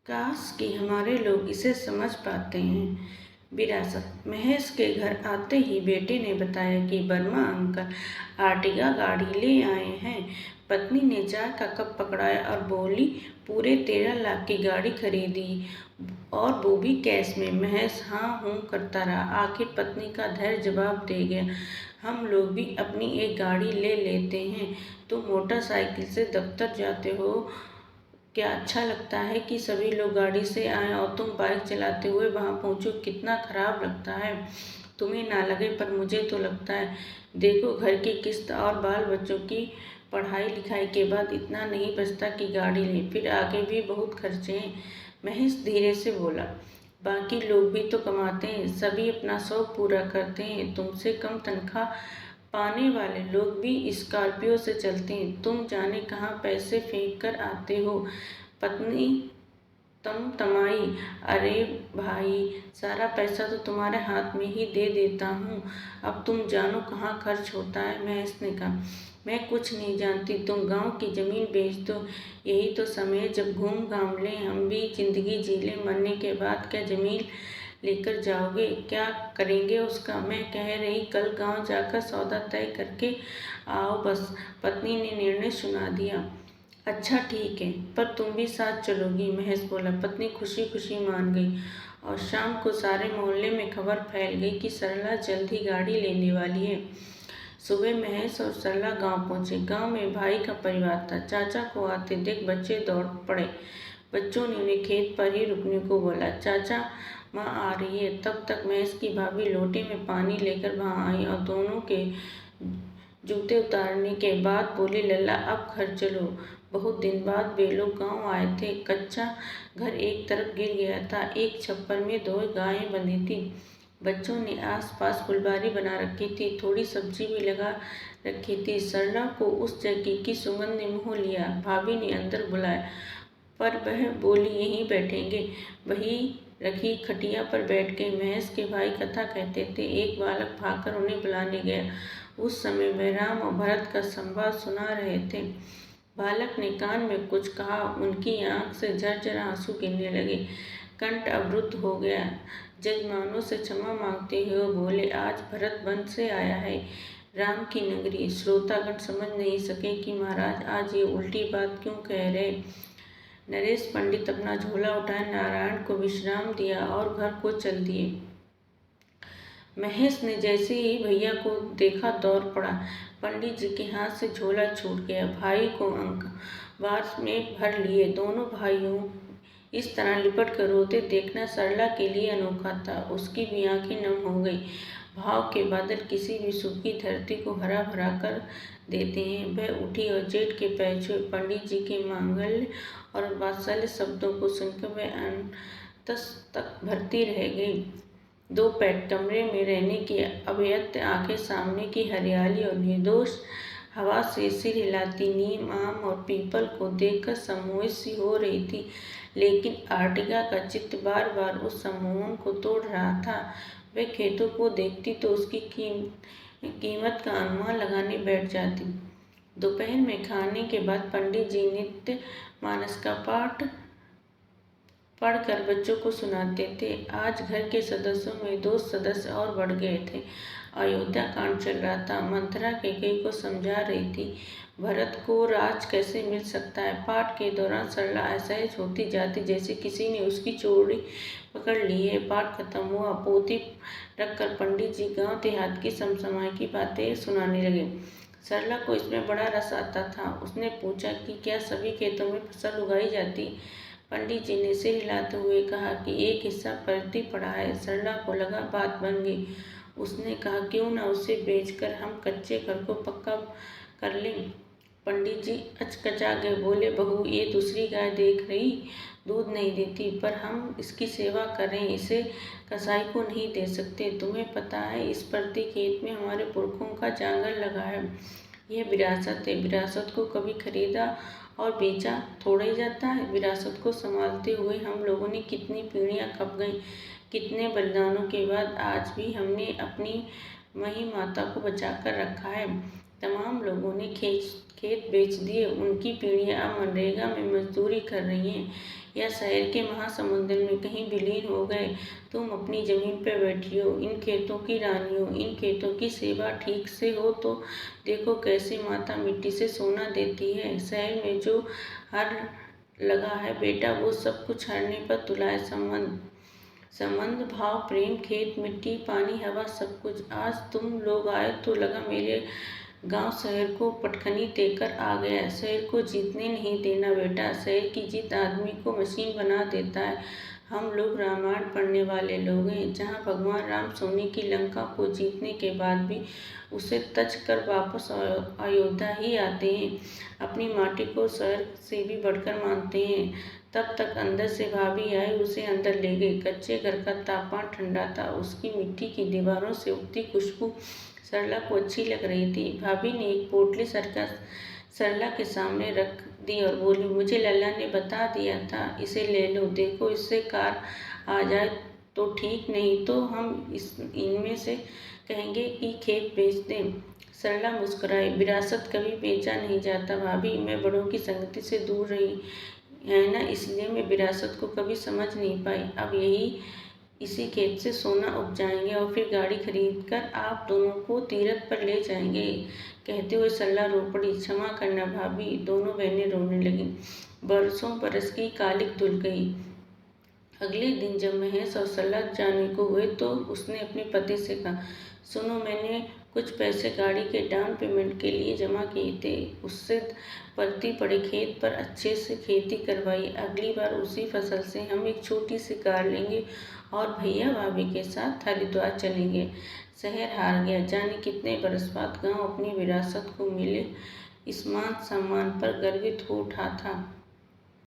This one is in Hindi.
काश कि हमारे लोग इसे समझ पाते हैं। विरासत। महेश के घर आते ही बेटे ने बताया कि वर्मा अंकल आर्टिगा गाड़ी ले आए हैं। पत्नी ने चाय का कप पकड़ाया और बोली, पूरे 13 लाख की गाड़ी खरीदी, और वो भी कैश में। महेश हाँ हूँ करता रहा। आखिर पत्नी का धैर्य जवाब दे गया, हम लोग भी अपनी एक गाड़ी ले लेते हैं। तुम मोटरसाइकिल से दफ्तर जाते हो, क्या अच्छा लगता है कि सभी लोग गाड़ी से आएं और तुम बाइक चलाते हुए वहां पहुंचो? कितना खराब लगता है। तुम्हें ना लगे पर मुझे तो लगता है। देखो, घर की किस्त और बाल बच्चों की पढ़ाई लिखाई के बाद इतना नहीं बचता कि गाड़ी लें, फिर आगे भी बहुत खर्चे हैं। महेश धीरे से बोला, बाकी लोग भी तो कमाते हैं, सभी अपना शौक पूरा करते हैं। तुमसे कम तनख्वाह पाने वाले लोग भी स्कॉर्पियो से चलते हैं, तुम जाने कहाँ पैसे फेंक कर आते हो। पत्नी तमाई, अरे भाई, सारा पैसा तो तुम्हारे हाथ में ही दे देता हूँ, अब तुम जानो कहाँ खर्च होता है। महेश ने कहा, मैं कुछ नहीं जानती, तुम गांव की जमीन बेच दो, यही तो समय है जब घूम घाम लें, हम भी जिंदगी जी लें। मरने के बाद क्या जमीन लेकर जाओगे? क्या करेंगे उसका? मैं कह रही कल गांव जाकर सौदा तय करके आओ बस। पत्नी ने निर्णय सुना दिया। अच्छा ठीक है, पर तुम भी साथ चलोगी? महेश बोला। पत्नी खुशी खुशी मान गई और शाम को सारे मोहल्ले में खबर फैल गई कि सरला जल्द ही गाड़ी लेने वाली है। सुबह महेश और सरला गांव पहुंचे। गांव में भाई का परिवार था। चाचा को आते देख बच्चे दौड़ पड़े। बच्चों ने उन्हें खेत पर ही रुकने को बोला। चाचा, माँ आ रही है। तब तक महेश की भाभी लोटे में पानी लेकर वहां आई और दोनों के जूते उतारने के बाद बोली, लल्ला अब घर चलो। बहुत दिन बाद वे लोग गाँव आए थे। कच्चा घर एक तरफ गिर गया था, एक छप्पर में 2 गायें बंधी थी। बच्चों ने आस-पास फुलबारी बना रखी थी, थोड़ी सब्जी भी लगा रखी थी। सरला को उस जगह की सुगंध ने मोह लिया। भाभी ने अंदर बुलाया, पर वह बोली, यहीं बैठेंगे। वही रखी खटिया पर बैठ गए। महेश के भाई कथा कहते थे। एक बालक भागकर उन्हें बुलाने गया। उस समय वह राम और भरत का संवाद सुना रहे थे। बालक ने कान में कुछ कहा, उनकी आंख से झरझर आंसू गिरने लगे, कंठ अवरुद्ध हो गया। जजमानों से क्षमा मांगते हुए बोले, आज भरत वन से आया है, राम की नगरी। श्रोतागण समझ नहीं सके कि महाराज आज ये उल्टी बात क्यों कह रहे। नरेश पंडित अपना झोला उठाए नारायण को विश्राम दिया और घर को चल दिए। महेश ने जैसे ही भैया को देखा दौड़ पड़ा। पंडित जी के हाथ से झोला छूट गया। भाई को अंकवार में भर लिए। दोनों भाइयों इस तरह लिपट कर रोते देखना सरला के लिए अनोखा था। उसकी भी आंखें नम हो गई। भाव के बादल किसी भी सूखी धरती को हरा भरा कर देते हैं। वह उठी और जेठ के पैर छुए। पंडित जी के मांगल्य और वात्सल्य शब्दों को सुनकर वह अंतस तक भरती रह गई। 2 पैर कमरे में रहने की अभयत्य आंखें सामने की हरियाली और निर्दोष हवा से सिर हिलाती नीम, आम और पीपल को देखकर सम्मोहित सी हो रही थी। लेकिन आर्टिगा का चित्त बार बार उस सम्मोहन को तोड़ रहा था। वह खेतों को देखती तो उसकी कीमत का अनुमान लगाने बैठ जाती। दोपहर में खाने के बाद पंडित जी नित्य मानस का पाठ पढ़कर बच्चों को सुनाते थे। आज घर के सदस्यों में 2 सदस्य और बढ़ गए थे। अयोध्या कांड चल रहा था। मंथरा कैकेयी को समझा रही थी, भरत को राज कैसे मिल सकता है। पाठ के दौरान सरला असहज होती जाती, जैसे किसी ने उसकी चोरी पकड़ ली है। पाठ खत्म हुआ। पोथी रखकर पंडित जी गांव देहात की समसमाय की बातें सुनाने लगे। सरला को इसमें बड़ा रस आता था। उसने पूछा कि क्या सभी खेतों में फसल उगाई जाती? पंडित जी ने सिर हिलाते हुए कहा कि एक हिस्सा परती पड़ा है। सरला को लगा बात बन गई। उसने कहा, क्यों ना उसे बेचकर हम कच्चे घर को पक्का कर लें। पंडित जी अचकचा गए। बोले, बहू, ये दूसरी गाय देख रही, दूध नहीं देती, पर हम इसकी सेवा करें, इसे कसाई को नहीं दे सकते। तुम्हें पता है, इस परती खेत में हमारे पुरखों का जांगर लगा है। यह विरासत है। विरासत को कभी खरीदा और बेचा थोड़ा ही जाता है। विरासत को संभालते हुए हम लोगों ने कितनी पीढ़ियां खप गईं। कितने बलिदानों के बाद आज भी हमने अपनी मही माता को बचा कर रखा है। तमाम लोगों ने खेत बेच दिए। उनकी पीढ़ियां अब मनरेगा में मजदूरी कर रही हैं या शहर के महासमुंदर में कहीं विलीन हो गए। तुम अपनी जमीन पर बैठी हो, इन खेतों की रानी हो। इन खेतों की सेवा ठीक से हो तो देखो कैसे माता मिट्टी से सोना देती है। शहर में जो हर लगा है बेटा, वो सब कुछ हरने पर तुला है। संबंध, भाव, प्रेम, खेत, मिट्टी, पानी, हवा, सब कुछ। आज तुम लोग आए तो लगा मेरे गांव शहर को पटखनी देकर आ गया। शहर को जीतने नहीं देना बेटा, शहर की जीत आदमी को मशीन बना देता है। हम लोग रामायण पढ़ने वाले लोग हैं, जहाँ भगवान राम सोने की लंका को जीतने के बाद भी उसे तज कर वापस अयोध्या ही आते हैं। अपनी माटी को शहर से भी बढ़कर मानते हैं। तब तक अंदर से भाभी आई, उसे अंदर ले गई। कच्चे घर का तापमान ठंडा था, उसकी मिट्टी की दीवारों से उठती खुशबू सरला को अच्छी लग रही थी। भाभी ने एक पोटली सरला के सामने रख दी और बोली, मुझे लल्ला ने बता दिया था, इसे ले लो। देखो इससे कार आ जाए तो ठीक, नहीं तो हम इनमें से कहेंगे कि खेत बेच दें। सरला मुस्कुराई, विरासत कभी बेचा नहीं जाता भाभी, मैं बड़ों की संगति से दूर रही है ना, इसलिए मैं विरासत को कभी समझ नहीं पाई। अब इसी खेत से सोना उपजाएंगे और फिर गाड़ी खरीद कर आप दोनों को तीरथ पर ले जाएंगे। कहते हुए सरला रो पड़ी। क्षमा करना भाभी, दोनों बहनें रोने लगीं। बरसों बरस की कालिक धुल गई। अगले दिन जब महेश और सरला जाने को हुए तो उसने अपने पति से कहा, सुनो, मैंने कुछ पैसे गाड़ी के डाउन पेमेंट के लिए जमा किए थे। उससे पलती पड़े खेत पर अच्छे से खेती करवाई। अगली बार उसी फसल से हम एक छोटी सी कार लेंगे और भैया भाभी के साथ हरिद्वार चलेंगे। शहर हार गया, जाने कितने बरस बाद गांव अपनी विरासत को मिले इस मान सम्मान पर गर्वित हो उठा था।